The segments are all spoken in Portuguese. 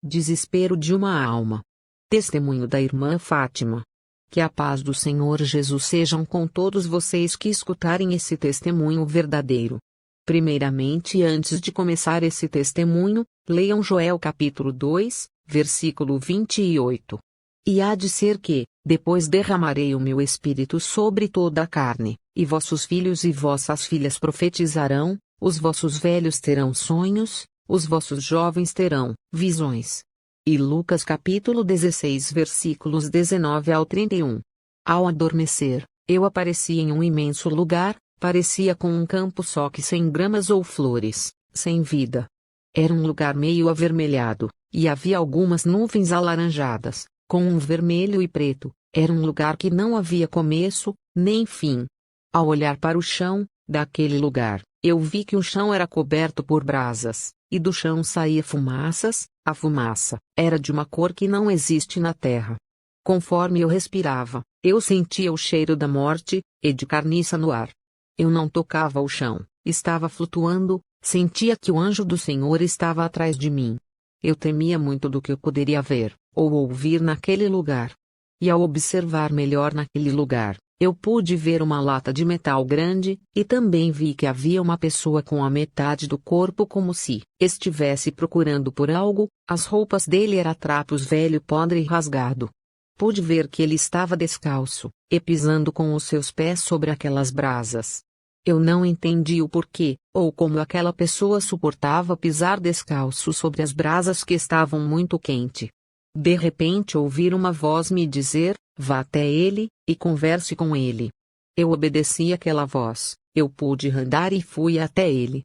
Desespero de uma alma. Testemunho da irmã Fátima. Que a paz do Senhor Jesus sejam com todos vocês que escutarem esse testemunho verdadeiro. Primeiramente, antes de começar esse testemunho, leiam Joel capítulo 2, versículo 28. E há de ser que, depois derramarei o meu espírito sobre toda a carne, e vossos filhos e vossas filhas profetizarão, os vossos velhos terão sonhos, os vossos jovens terão visões. E Lucas capítulo 16 versículos 19 ao 31. Ao adormecer, eu apareci em um imenso lugar, parecia com um campo só que sem gramas ou flores, sem vida. Era um lugar meio avermelhado, e havia algumas nuvens alaranjadas, com um vermelho e preto. Era um lugar que não havia começo, nem fim. Ao olhar para o chão daquele lugar, eu vi que o chão era coberto por brasas, e do chão saía fumaças. A fumaça era de uma cor que não existe na terra. Conforme eu respirava, eu sentia o cheiro da morte, e de carniça no ar. Eu não tocava o chão, estava flutuando, sentia que o anjo do Senhor estava atrás de mim. Eu temia muito do que eu poderia ver, ou ouvir naquele lugar. E ao observar melhor naquele lugar, eu pude ver uma lata de metal grande, e também vi que havia uma pessoa com a metade do corpo como se estivesse procurando por algo. As roupas dele eram trapos velho podre e rasgado. Pude ver que ele estava descalço, e pisando com os seus pés sobre aquelas brasas. Eu não entendi o porquê, ou como aquela pessoa suportava pisar descalço sobre as brasas que estavam muito quentes. De repente ouvi uma voz me dizer: vá até ele, e converse com ele. Eu obedeci àquela voz, eu pude andar e fui até ele.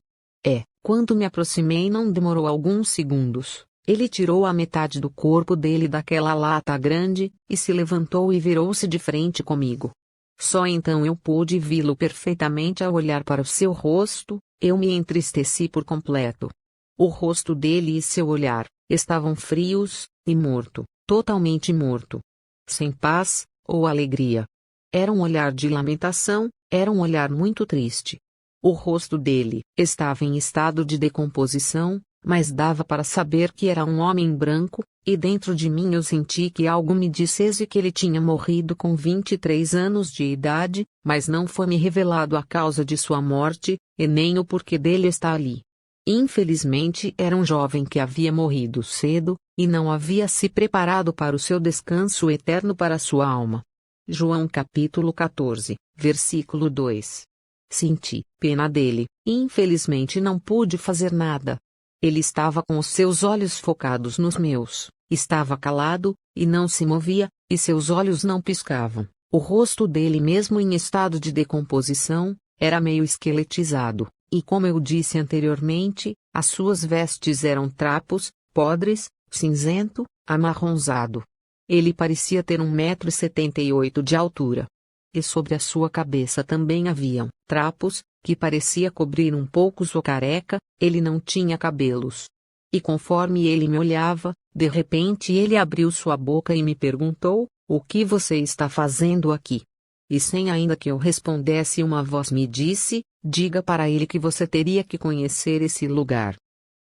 Quando me aproximei não demorou alguns segundos, ele tirou a metade do corpo dele daquela lata grande, e se levantou e virou-se de frente comigo. Só então eu pude vê-lo perfeitamente. Ao olhar para o seu rosto, eu me entristeci por completo. O rosto dele e seu olhar estavam frios, e morto, totalmente morto. Sem paz, ou alegria. Era um olhar de lamentação, era um olhar muito triste. O rosto dele estava em estado de decomposição, mas dava para saber que era um homem branco, e dentro de mim eu senti que algo me dissesse que ele tinha morrido com 23 anos de idade, mas não foi-me revelado a causa de sua morte, e nem o porquê dele estar ali. Infelizmente era um jovem que havia morrido cedo, e não havia se preparado para o seu descanso eterno para sua alma. João capítulo 14, versículo 2. Senti pena dele, e infelizmente não pude fazer nada. Ele estava com os seus olhos focados nos meus, estava calado, e não se movia, e seus olhos não piscavam. O rosto dele, mesmo em estado de decomposição, era meio esqueletizado, e como eu disse anteriormente, as suas vestes eram trapos, podres, cinzento, amarronzado. Ele parecia ter 1,78 m de altura. E sobre a sua cabeça também haviam trapos, que parecia cobrir um pouco sua careca. Ele não tinha cabelos. E conforme ele me olhava, de repente ele abriu sua boca e me perguntou: o que você está fazendo aqui? E sem ainda que eu respondesse, uma voz me disse: diga para ele que você teria que conhecer esse lugar.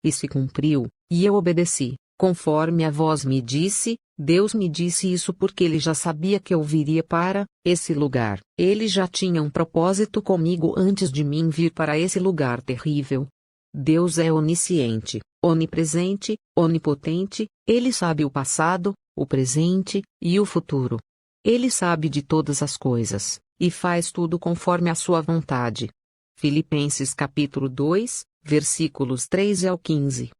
E se cumpriu, e eu obedeci, conforme a voz me disse. Deus me disse isso porque ele já sabia que eu viria para esse lugar. Ele já tinha um propósito comigo antes de mim vir para esse lugar terrível. Deus é onisciente, onipresente, onipotente. Ele sabe o passado, o presente e o futuro. Ele sabe de todas as coisas, e faz tudo conforme a sua vontade. Filipenses capítulo 2, versículos 13 ao 15.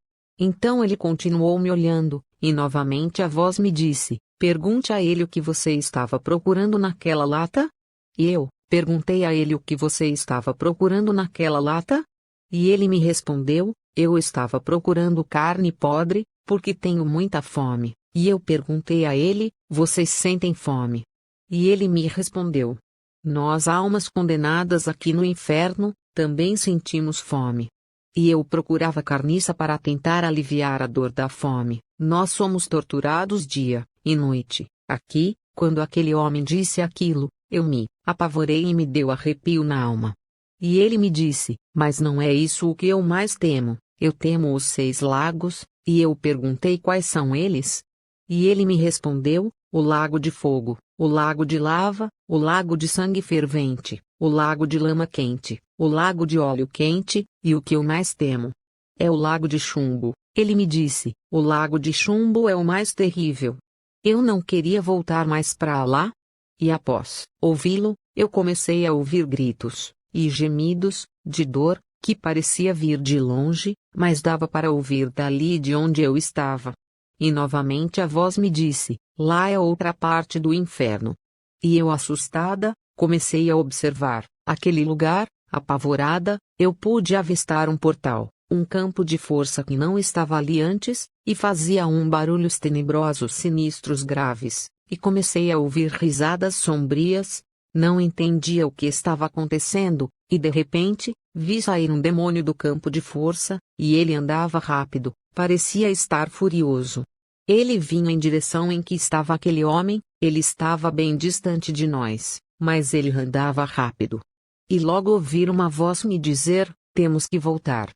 Então ele continuou me olhando, e novamente a voz me disse: pergunte a ele o que você estava procurando naquela lata? E eu perguntei a ele o que você estava procurando naquela lata? E ele me respondeu: eu estava procurando carne podre, porque tenho muita fome. E eu perguntei a ele: vocês sentem fome? E ele me respondeu: nós, almas condenadas aqui no inferno, também sentimos fome. E eu procurava carniça para tentar aliviar a dor da fome. Nós somos torturados dia e noite. Aqui, quando aquele homem disse aquilo, eu me apavorei e me deu arrepio na alma. E ele me disse: mas não é isso o que eu mais temo. Eu temo os 6 lagos, E eu perguntei quais são eles. E ele me respondeu: o lago de fogo, o lago de lava, o lago de sangue fervente, o lago de lama quente, o lago de óleo quente, e o que eu mais temo é o lago de chumbo. Ele me disse: o lago de chumbo é o mais terrível. Eu não queria voltar mais para lá. E após ouvi-lo, eu comecei a ouvir gritos e gemidos de dor, que parecia vir de longe, mas dava para ouvir dali de onde eu estava. E novamente a voz me disse: lá é outra parte do inferno. E eu, assustada, comecei a observar aquele lugar. Apavorada, eu pude avistar um portal, um campo de força que não estava ali antes, e fazia barulhos tenebrosos, sinistros, graves, e comecei a ouvir risadas sombrias. Não entendia o que estava acontecendo, e de repente, vi sair um demônio do campo de força, e ele andava rápido, parecia estar furioso. Ele vinha em direção em que estava aquele homem. Ele estava bem distante de nós, mas ele andava rápido. E logo ouvi uma voz me dizer: temos que voltar.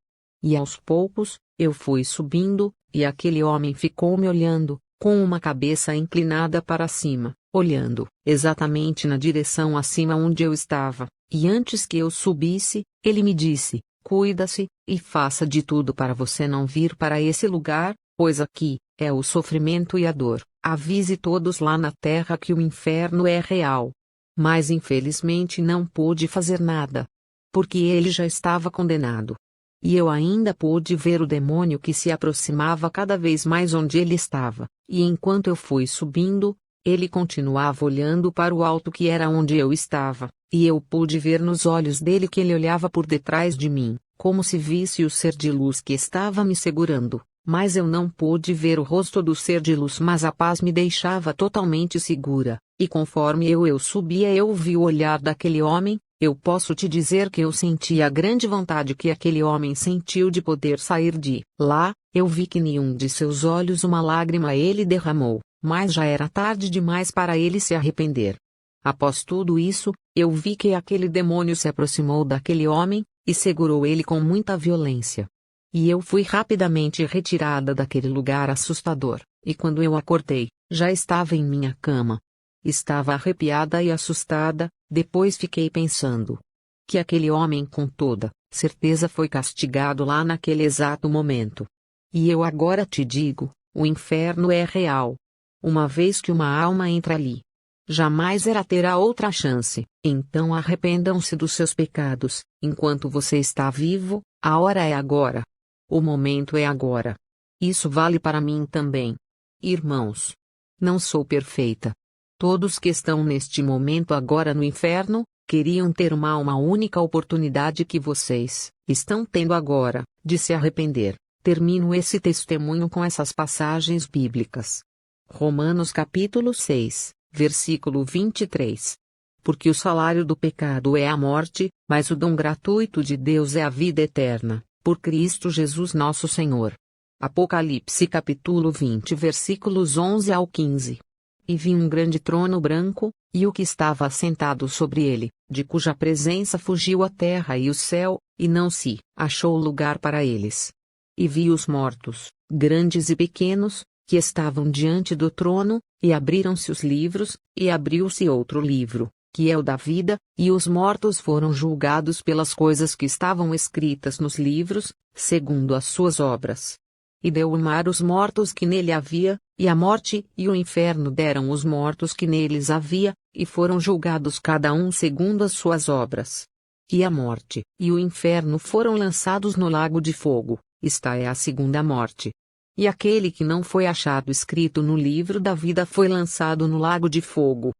E aos poucos, eu fui subindo, e aquele homem ficou me olhando, com uma cabeça inclinada para cima, olhando exatamente na direção acima onde eu estava. E antes que eu subisse, ele me disse: cuida-se, e faça de tudo para você não vir para esse lugar, pois aqui é o sofrimento e a dor. Avise todos lá na terra que o inferno é real. Mas infelizmente não pude fazer nada, porque ele já estava condenado. E eu ainda pude ver o demônio que se aproximava cada vez mais onde ele estava, e enquanto eu fui subindo, ele continuava olhando para o alto que era onde eu estava, e eu pude ver nos olhos dele que ele olhava por detrás de mim, como se visse o ser de luz que estava me segurando. Mas eu não pude ver o rosto do ser de luz, mas a paz me deixava totalmente segura, e conforme eu subia eu vi o olhar daquele homem. Eu posso te dizer que eu senti a grande vontade que aquele homem sentiu de poder sair de lá. Eu vi que nenhum de seus olhos uma lágrima ele derramou, mas já era tarde demais para ele se arrepender. Após tudo isso, eu vi que aquele demônio se aproximou daquele homem, e segurou ele com muita violência. E eu fui rapidamente retirada daquele lugar assustador, e quando eu acordei, já estava em minha cama. Estava arrepiada e assustada. Depois fiquei pensando que aquele homem com toda certeza foi castigado lá naquele exato momento. E eu agora te digo, o inferno é real. Uma vez que uma alma entra ali, jamais ela terá outra chance. Então arrependam-se dos seus pecados, enquanto você está vivo. A hora é agora. O momento é agora. Isso vale para mim também. Irmãos, não sou perfeita. Todos que estão neste momento agora no inferno, queriam ter uma única oportunidade que vocês estão tendo agora, de se arrepender. Termino esse testemunho com essas passagens bíblicas. Romanos capítulo 6, versículo 23. Porque o salário do pecado é a morte, mas o dom gratuito de Deus é a vida eterna, por Cristo Jesus nosso Senhor. Apocalipse capítulo 20 versículos 11 ao 15. E vi um grande trono branco, e o que estava assentado sobre ele, de cuja presença fugiu a terra e o céu, e não se achou lugar para eles. E vi os mortos, grandes e pequenos, que estavam diante do trono, e abriram-se os livros, e abriu-se outro livro, que é o da vida, e os mortos foram julgados pelas coisas que estavam escritas nos livros, segundo as suas obras. E deu o mar os mortos que nele havia, e a morte e o inferno deram os mortos que neles havia, e foram julgados cada um segundo as suas obras. E a morte e o inferno foram lançados no lago de fogo. Esta é a segunda morte. E aquele que não foi achado escrito no livro da vida foi lançado no lago de fogo.